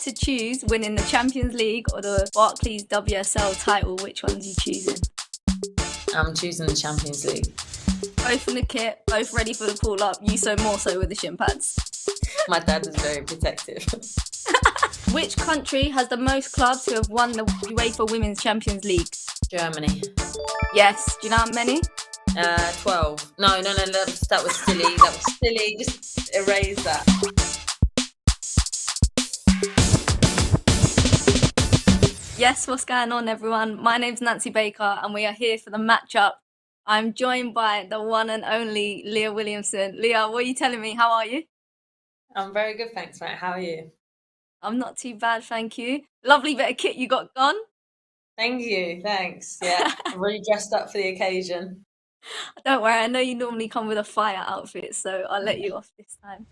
to choose winning the Champions League or the Barclays WSL title, which one's you choosing? I'm choosing the Champions League. Both in the kit, both ready for the pull-up, you so more so with the shin pads. My dad is very protective. Which country has the most clubs who have won the UEFA Women's Champions League? Germany. Yes. Do you know how many? 12. No, that was silly. That was silly. Just erase that. Yes, what's going on, everyone? My name's Nancy Baker, and we are here for the matchup. I'm joined by the one and only Leah Williamson. Leah, what are you telling me? How are you? I'm very good, thanks, mate. How are you? I'm not too bad, thank you. Lovely bit of kit you got on. Thank you, thanks. Yeah, I'm really dressed up for the occasion. Don't worry, I know you normally come with a fire outfit, so I'll let you off this time.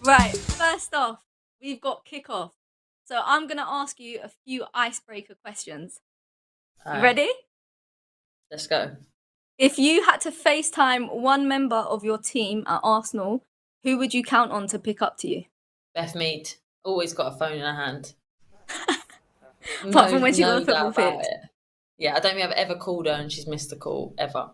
Right, first off, we've got kickoff. So I'm going to ask you a few icebreaker questions. You ready? Let's go. If you had to FaceTime one member of your team at Arsenal, who would you count on to pick up to you? Beth Mead, always got a phone in her hand. Apart from when she got a football pitch. Yeah, I don't think I've ever called her and she's missed a call, ever.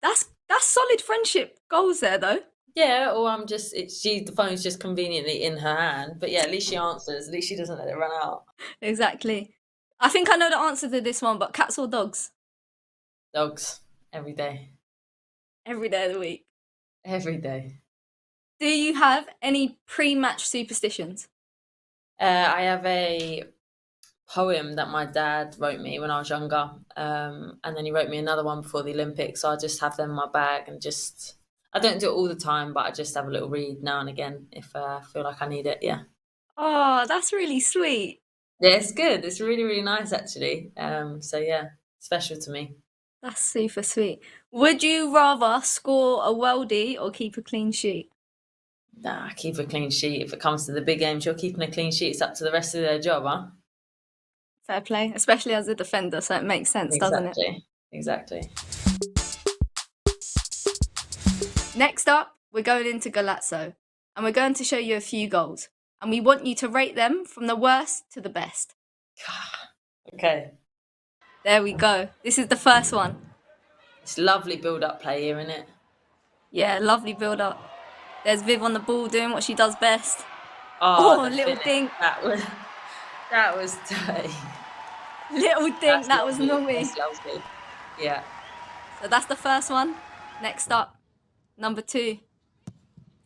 That's solid friendship goals there, though. Yeah, or the phone's just conveniently in her hand. But yeah, at least she answers. At least she doesn't let it run out. Exactly. I think I know the answer to this one, but cats or dogs? Dogs, every day. Every day of the week. Every day. Do you have any pre-match superstitions? I have a poem that my dad wrote me when I was younger. And then he wrote me another one before the Olympics. So I just have them in my bag and I don't do it all the time, but I just have a little read now and again if I feel like I need it, yeah. Oh, that's really sweet. Yeah, it's good. It's really, really nice, actually. So, yeah, special to me. That's super sweet. Would you rather score a worldie or keep a clean sheet? Nah, keep a clean sheet. If it comes to the big games, you're keeping a clean sheet. It's up to the rest of their job, huh? Fair play, especially as a defender, so it makes sense, doesn't it? Exactly. Next up, we're going into Galazzo, and we're going to show you a few goals, and we want you to rate them from the worst to the best. Okay. There we go. This is the first one. It's lovely build-up play here, isn't it? Yeah, lovely build-up. There's Viv on the ball doing what she does best. Oh, little dink. That was dirty. Little dink, that was naughty. That's lovely. Yeah. So that's the first one. Next up, number 2.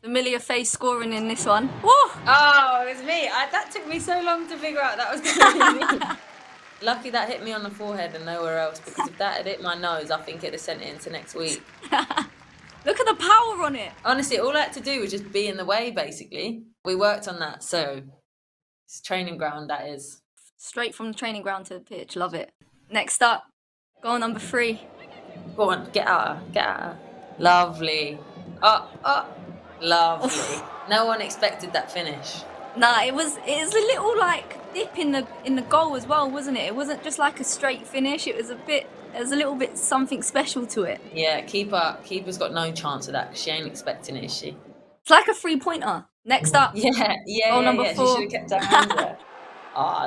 Familiar face scoring in this one. Woo! Oh, it was me. That took me so long to figure out that was going to be me. Lucky that hit me on the forehead and nowhere else, because if that had hit my nose, I think it'd have sent it into next week. Look at the power on it. Honestly, all I had to do was just be in the way, basically. We worked on that, so it's training ground, that is. Straight from the training ground to the pitch. Love it. Next up, goal number 3. Go on, get at her. Lovely. Lovely. No one expected that finish. Nah, it was a little dip in the goal as well, wasn't it? It wasn't just like a straight finish. It was a little bit something special to it. Yeah, keeper's got no chance of that because she ain't expecting it, is she? It's like a 3-pointer. Next up. Goal number 4. She should have kept her hands there.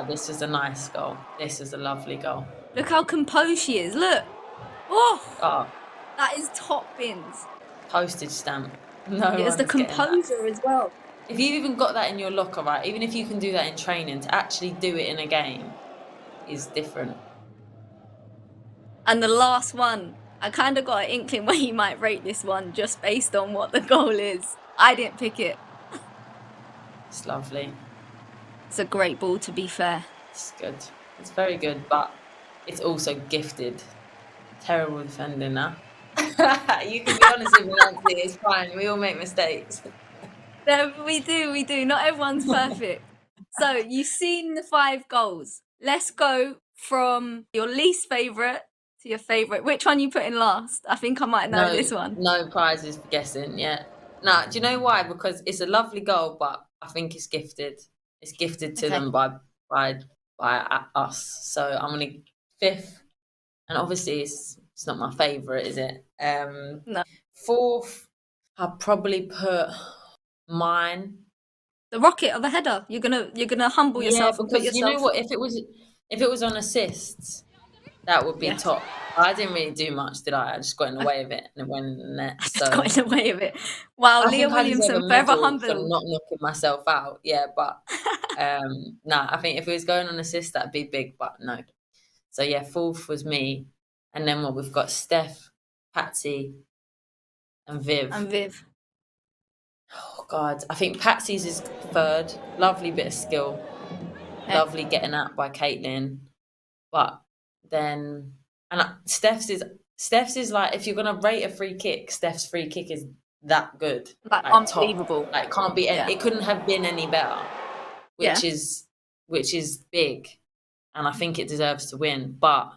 This is a nice goal. This is a lovely goal. Look how composed she is. Look. Oh. That is top bins. Postage stamp. No, it's the composure as well. If you've even got that in your locker, right, even if you can do that in training, to actually do it in a game is different. And the last one, I kind of got an inkling where you might rate this one just based on what the goal is. I didn't pick it. It's lovely. It's a great ball, to be fair. It's good. It's very good, but it's also gifted. Terrible defending now. You can be honest with me, Nancy. It's fine. We all make mistakes. No, we do. Not everyone's perfect. So you've seen the 5 goals. Let's go from your least favourite to your favourite. Which one you put in last? I think I might know this one. No prizes for guessing, yeah. Nah, do you know why? Because it's a lovely goal, but I think it's gifted. It's gifted to them by us. So I'm going to 5th. And obviously it's not my favourite, is it? No. 4th, I'll probably put mine. the rocket or the header. You're gonna humble Yeah, yourself and put because you know yourself. what? If it was on assists, that would be Yeah, top. I didn't really do much, did I? I just got in the way of it and it went in the net. I just got So in the way of it. Wow, I Leah think I deserve Williamson, a forever medal for humbled. not knocking myself out. Yeah, but nah, I think if it was going on assist, that'd be big, but no. So yeah, fourth was me. And then what we've got Steph, Patsy, and Viv. And Viv. Oh God, I think Patsy's is third. Lovely bit of skill. Yeah. Lovely getting at by Caitlin. But then Steph's is like, if you're gonna rate a free kick, Steph's free kick is that good. Like Like top. unbelievable. Like can't be Yeah. it couldn't have been any better. Yeah. Which is big. And I think it deserves to win. But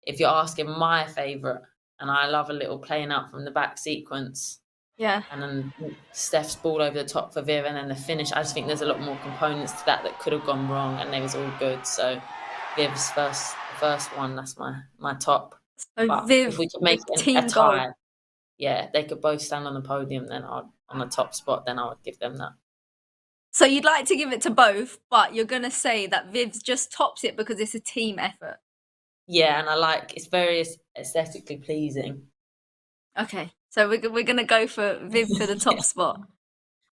if you're asking my favourite, and I love a little playing out from the back sequence, Yeah. and then Steph's ball over the top for Viv, and then the finish. I just think there's a lot more components to that could have gone wrong, and they was all good. So Viv's first one, that's my top. So But Viv, if we could make the a team tie, goal. yeah, they could both stand on the podium. Then on the top spot, then I would give them that. So you'd like to give it to both, but you're gonna say that Viv's just tops it because it's a team effort. Yeah, and I like it's very aesthetically pleasing. Okay, so we're gonna go for Viv for the top spot.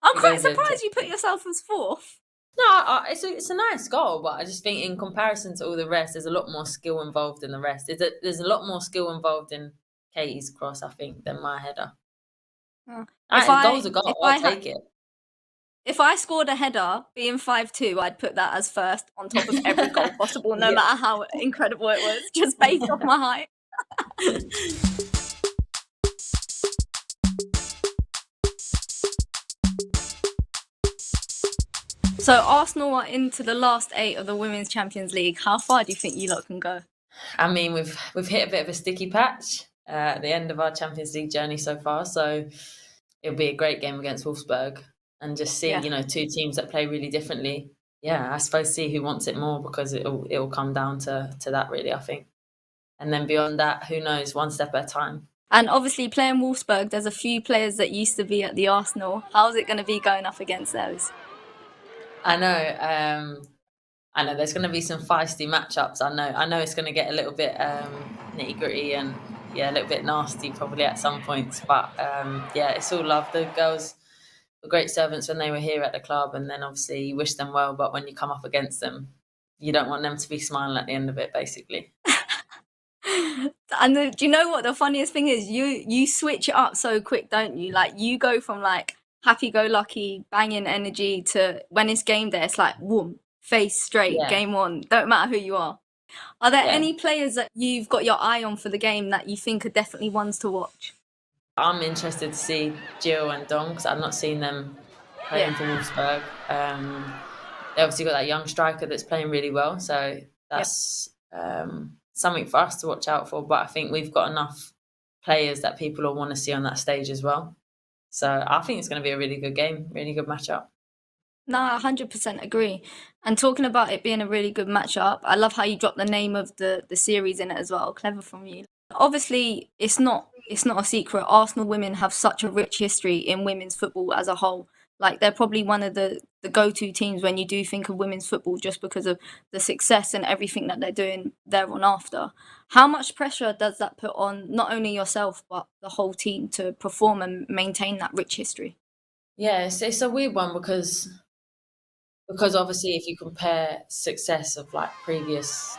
I'm We're quite going for the surprised top. you put yourself as fourth. No, it's a nice goal, but I just think in comparison to all the rest, there's a lot more skill involved in the rest. There's a lot more skill involved in Katie's cross, I think, than my header. Goal's a goal. I'll take it. If I scored a header, being 5'2", I'd put that as first on top of every goal possible, no Yeah. matter how incredible it was, just based off my height. So Arsenal are into the last 8 of the Women's Champions League. How far do you think you lot can go? I mean, we've hit a bit of a sticky patch at the end of our Champions League journey so far. So it'll be a great game against Wolfsburg, and just see, Yeah. two teams that play really differently. Yeah, I suppose see who wants it more, because it'll come down to that really, I think. And then beyond that, who knows? One step at a time. And obviously playing Wolfsburg, there's a few players that used to be at the Arsenal. How's it going to be going up against those? I know there's going to be some feisty matchups. I know it's going to get a little bit nitty gritty and a little bit nasty probably at some points. But it's all love. The girls were great servants when they were here at the club, and then obviously you wish them well. But when you come up against them, you don't want them to be smiling at the end of it, basically. And do you know what the funniest thing is? You switch it up so quick, don't you? Like you go from like happy-go-lucky, banging energy to when it's game day, it's like whoom, face straight, Yeah. game on. Don't matter who you are. Are there Yeah. any players that you've got your eye on for the game that you think are definitely ones to watch? I'm interested to see Jill and Dong, because I've not seen them playing for Wolfsburg. They obviously got that young striker that's playing really well, so that's something for us to watch out for. But I think we've got enough players that people will want to see on that stage as well. So I think it's going to be a really good game, really good matchup. No, I 100% agree. And talking about it being a really good matchup, I love how you dropped the name of the series in it as well. Clever from you. Obviously, it's not a secret. Arsenal women have such a rich history in women's football as a whole. Like they're probably one of the go-to teams when you do think of women's football, just because of the success and everything that they're doing there on after. How much pressure does that put on not only yourself but the whole team to perform and maintain that rich history? Yeah, it's a weird one, because obviously if you compare success of like previous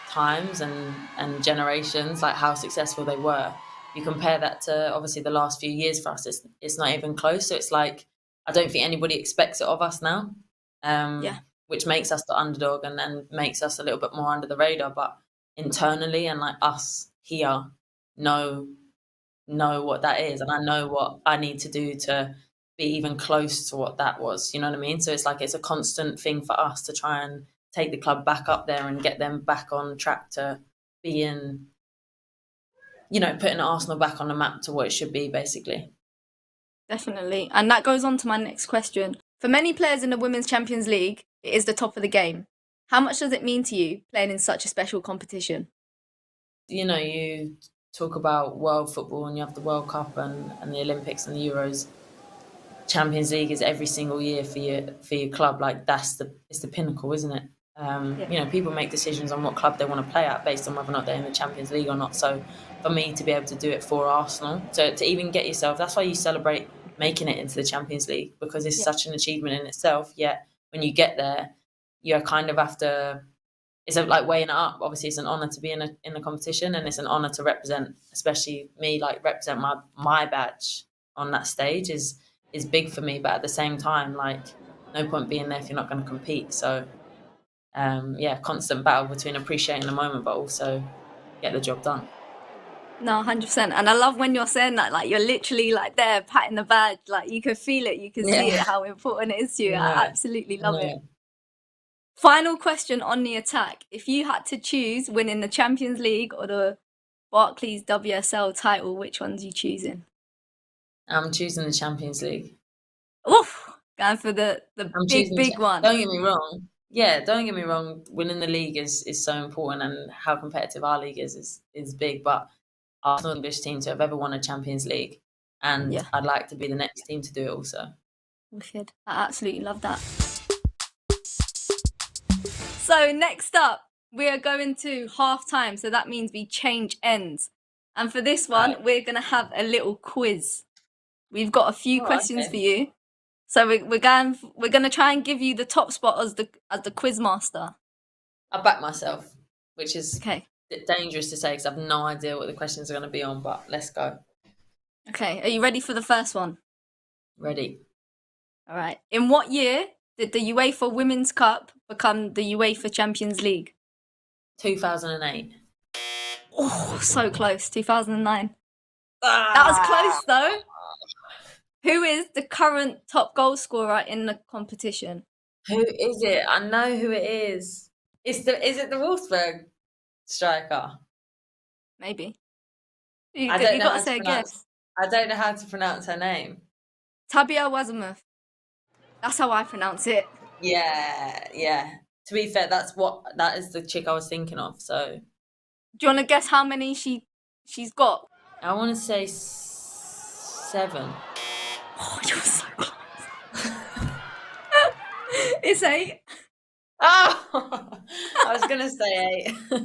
times and generations, like how successful they were, you compare that to obviously the last few years for us, it's not even close. So it's like, I don't think anybody expects it of us now, which makes us the underdog and makes us a little bit more under the radar. But internally, and like us here know what that is, and I know what I need to do to be even close to what that was. You know what I mean? So it's like it's a constant thing for us to try and take the club back up there and get them back on track to being, putting Arsenal back on the map to what it should be, basically. Definitely. And that goes on to my next question. For many players in the Women's Champions League, it is the top of the game. How much does it mean to you playing in such a special competition? You talk about world football and you have the World Cup and the Olympics and the Euros. Champions League is every single year for your club. Like it's the pinnacle, isn't it? You know, people make decisions on what club they want to play at based on whether or not they're in the Champions League or not. So for me to be able to do it for Arsenal, to even get yourself, that's why you celebrate making it into the Champions League, because it's such an achievement in itself. Yet when you get there, you kind of have to. It's like weighing it up. Obviously, it's an honour to be in a competition, and it's an honour to represent, especially me, like represent my badge on that stage is big for me. But at the same time, like no point being there if you're not going to compete. So constant battle between appreciating the moment but also get the job done. No, 100%. And I love when you're saying that, like you're literally like there patting the badge, like you can feel it, you can see it, how important it is to you. I absolutely love it. Final question on the attack. If you had to choose winning the Champions League or the Barclays WSL title, which one's you choosing? I'm choosing the Champions League. Oof, going for the big one. Don't get me wrong. Yeah, don't get me wrong. Winning the league is so important, and how competitive our league is big. But Arsenal, the English team to have ever won a Champions League, and I'd like to be the next team to do it also. Wicked. I absolutely love that. So next up, we are going to half time. So that means we change ends. And for this one, we're going to have a little quiz. We've got a few questions for you. So we're going to try and give you the top spot as the quiz master. I back myself, which is dangerous to say because I have no idea what the questions are going to be on, but let's go. Okay, are you ready for the first one? Ready. All right. In what year did the UEFA Women's Cup become the UEFA Champions League? 2008. Oh, so close. 2009. That was close, though. Who is the current top goal scorer in the competition? Who is it? I know who it is. Is it the Wolfsburg striker? Maybe. You got to say a guess. I don't know how to pronounce her name. Tabia Wazimuth. That's how I pronounce it. Yeah. To be fair, that is the chick I was thinking of. So, do you want to guess how many she's got? I want to say 7. Oh, you're so close. It's 8. Oh, I was gonna say 8.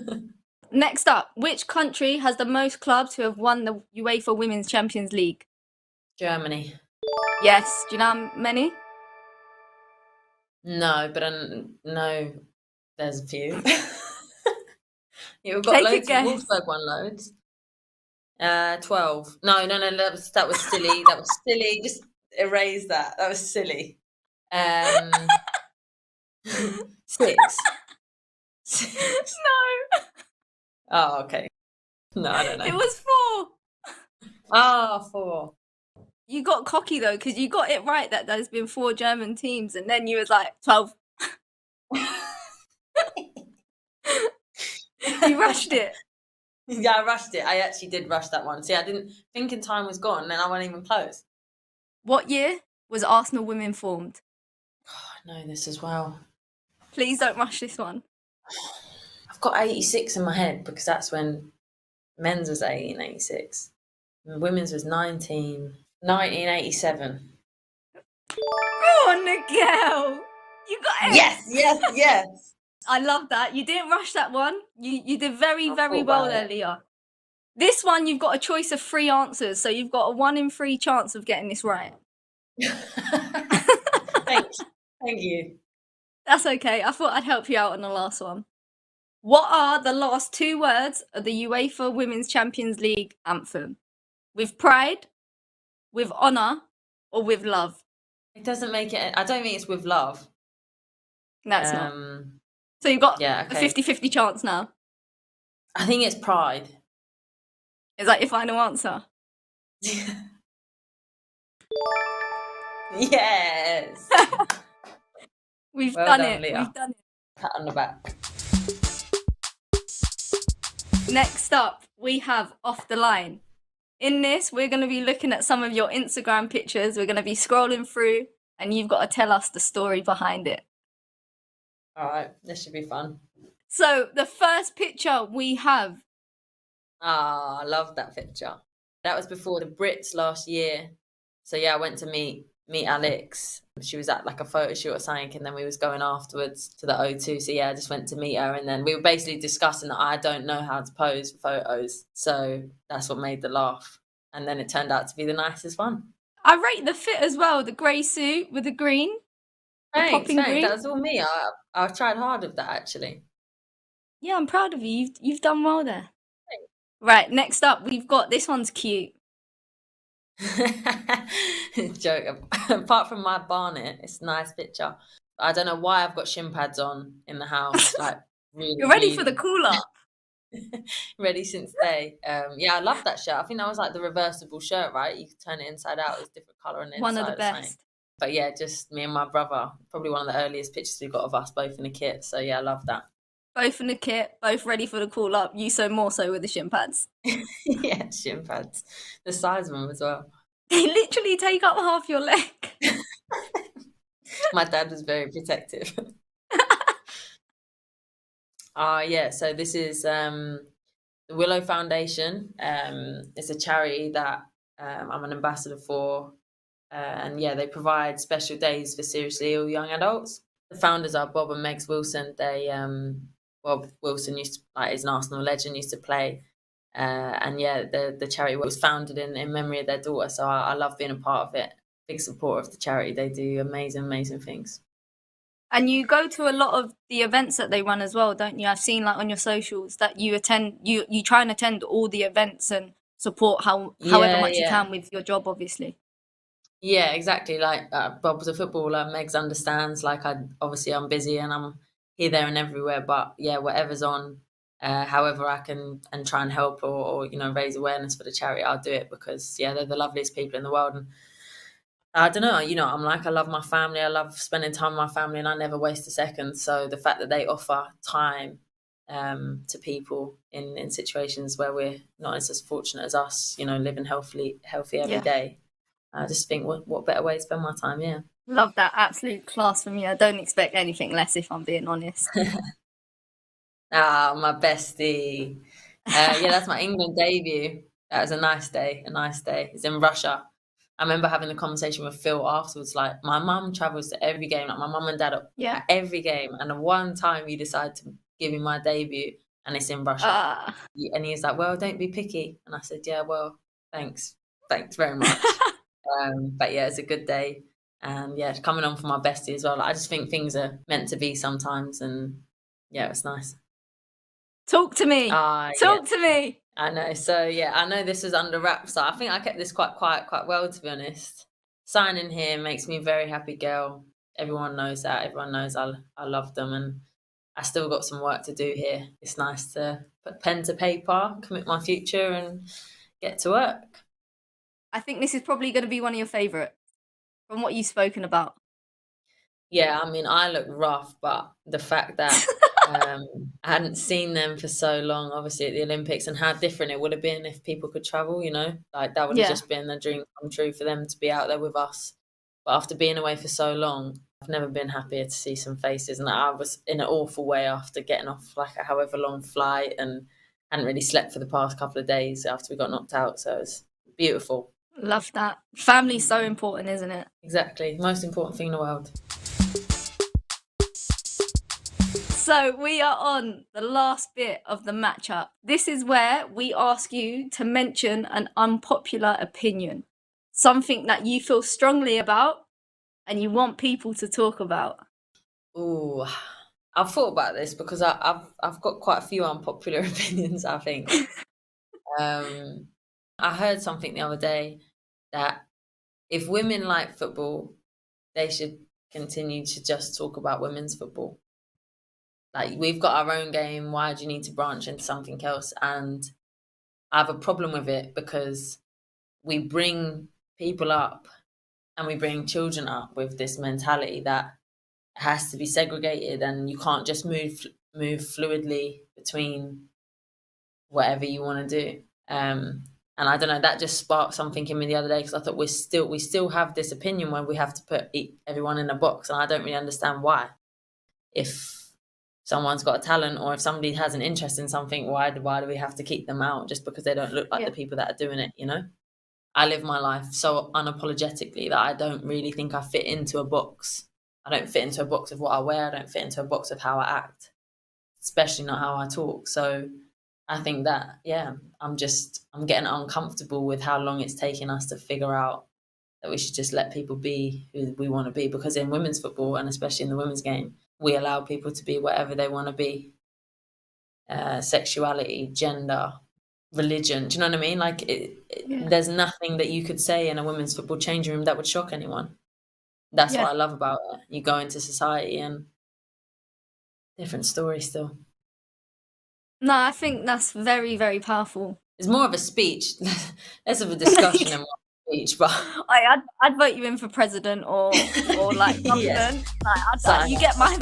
Next up, which country has the most clubs who have won the UEFA Women's Champions League? Germany. Yes. Do you know how many? No, but no, there's a few. We've got loads. Wolfsburg won loads. 12. No, that was silly. That was silly. Just erase that. That was silly. 6. No. Oh, okay. No, I don't know. It was 4. 4. You got cocky though, because you got it right that there's been 4 German teams, and then you was like 12. You rushed it. Yeah, I rushed it. I actually did rush that one. See, I didn't thinking time was gone, and then I wasn't even close. What year was Arsenal Women formed? I know this as well. Please don't rush this one. I've got 86 in my head because that's when men's was 1886. And women's was 1987. Go on, Miguel. You got it. Yes. I love that. You didn't rush that one. You did very well there, Leah. This one, you've got a choice of 3 answers, so you've got a 1 in 3 chance of getting this right. Thank you. That's okay. I thought I'd help you out on the last one. What are the last 2 words of the UEFA Women's Champions League anthem? With pride, with honour, or with love? It doesn't make it. I don't think it's with love. No, it's not. So you've got a 50-50 chance now. I think it's pride. Is that your final answer? Yes. We've done it. Leah. We've done it. Pat on the back. Next up, we have Off the Line. In this, we're going to be looking at some of your Instagram pictures. We're going to be scrolling through, and you've got to tell us the story behind it. All right, this should be fun. So the first picture we have. I love that picture. That was before the Brits last year. So yeah, I went to meet meet Alex. She was at like a photo shoot or something, and then we was going afterwards to the O2. So yeah, I just went to meet her, and then we were basically discussing that I don't know how to pose for photos, so that's what made the laugh. And then it turned out to be the nicest one. I rate the fit as well. The grey suit with the green, the Thanks, popping thanks. green. That was all me. I tried hard with that actually. Yeah, I'm proud of you. You've done well there. Right, next up, we've got this one's cute. Joke. Apart from my barnet, it's a nice picture. I don't know why I've got shin pads on in the house. Like really, You're ready really for the cool up. ready since day. Yeah, I love that shirt. I think that was like the reversible shirt, right? You could turn it inside out. It's different color on the One of inside the or something. best. But yeah, just me and my brother. Probably one of the earliest pictures we've got of us both in a kit. So yeah, I love that. Both in the kit, both ready for the cool up. You so more so with the shin pads. Yeah, shin pads. The size of them as well. They literally take up half your leg. My dad was very protective. Yeah, so this is the Willow Foundation. It's a charity that I'm an ambassador for. And yeah, they provide special days for seriously ill young adults. The founders are Bob and Megs Wilson. Bob Wilson is an Arsenal legend, used to play. And yeah, the charity was founded in memory of their daughter. So I love being a part of it. Big supporter of the charity. They do amazing, amazing things. And you go to a lot of the events that they run as well, don't you? I've seen like on your socials that you attend, you try and attend all the events and support however much you can with your job, obviously. Yeah, exactly. Like Bob's a footballer. Megs understands. Like I'm busy and I'm here, there, and everywhere. But yeah, whatever's on, however I can and try and help or raise awareness for the charity, I'll do it because yeah, they're the loveliest people in the world. And I don't know, I love my family. I love spending time with my family, and I never waste a second. So the fact that they offer time to people in situations where we're not as fortunate as us, living healthy every day. I just think what better way to spend my time, yeah. Love that. Absolute class from you. I don't expect anything less, if I'm being honest. My bestie. Yeah, that's my England debut. That was a nice day. It's in Russia. I remember having a conversation with Phil afterwards. Like, my mum travels to every game. Like, my mum and dad are at every game. And the one time you decide to give me my debut, and it's in Russia. And he's like, well, don't be picky. And I said, yeah, well, thanks. Thanks very much. But yeah, it's a good day. And yeah, coming on for my bestie as well. Like, I just think things are meant to be sometimes. And yeah, it's nice. Talk to me. Talk to me. I know. So yeah, I know this was under wraps. So I think I kept this quite quiet, quite well, to be honest. Signing here makes me a very happy girl. Everyone knows that. Everyone knows I love them, and I still got some work to do here. It's nice to put pen to paper, commit my future, and get to work. I think this is probably going to be one of your favourites from what you've spoken about. Yeah, I mean, I look rough, but the fact that I hadn't seen them for so long, obviously at the Olympics, and how different it would have been if people could travel, like that would have just been a dream come true for them to be out there with us. But after being away for so long, I've never been happier to see some faces. And I was in an awful way after getting off like a however long flight and hadn't really slept for the past couple of days after we got knocked out. So it's beautiful. Love that. Family's so important, isn't it? Exactly. Most important thing in the world. So we are on the last bit of the matchup. This is where we ask you to mention an unpopular opinion, something that you feel strongly about and you want people to talk about. Ooh, I've thought about this because I've got quite a few unpopular opinions, I think. I heard something the other day that if women like football, they should continue to just talk about women's football. Like, we've got our own game. Why do you need to branch into something else? And I have a problem with it because we bring people up and we bring children up with this mentality that has to be segregated and you can't just move fluidly between whatever you want to do. And I don't know, that just sparked something in me the other day because I thought we still have this opinion where we have to put everyone in a box, and I don't really understand why. If someone's got a talent or if somebody has an interest in something, why do we have to keep them out just because they don't look like the people that are doing it, I live my life so unapologetically that I don't really think I fit into a box. I don't fit into a box of what I wear. I don't fit into a box of how I act, especially not how I talk. So I think that, yeah, I'm getting uncomfortable with how long it's taking us to figure out that we should just let people be who we want to be. Because in women's football, and especially in the women's game, we allow people to be whatever they want to be. Sexuality, gender, religion. Do you know what I mean? Like, there's nothing that you could say in a women's football changing room that would shock anyone. That's what I love about it. You go into society and different story still. No, I think that's very, very powerful. It's more of a speech, less of a discussion than more of a speech. But I'd vote you in for president or like government. Yes. Like, you get my.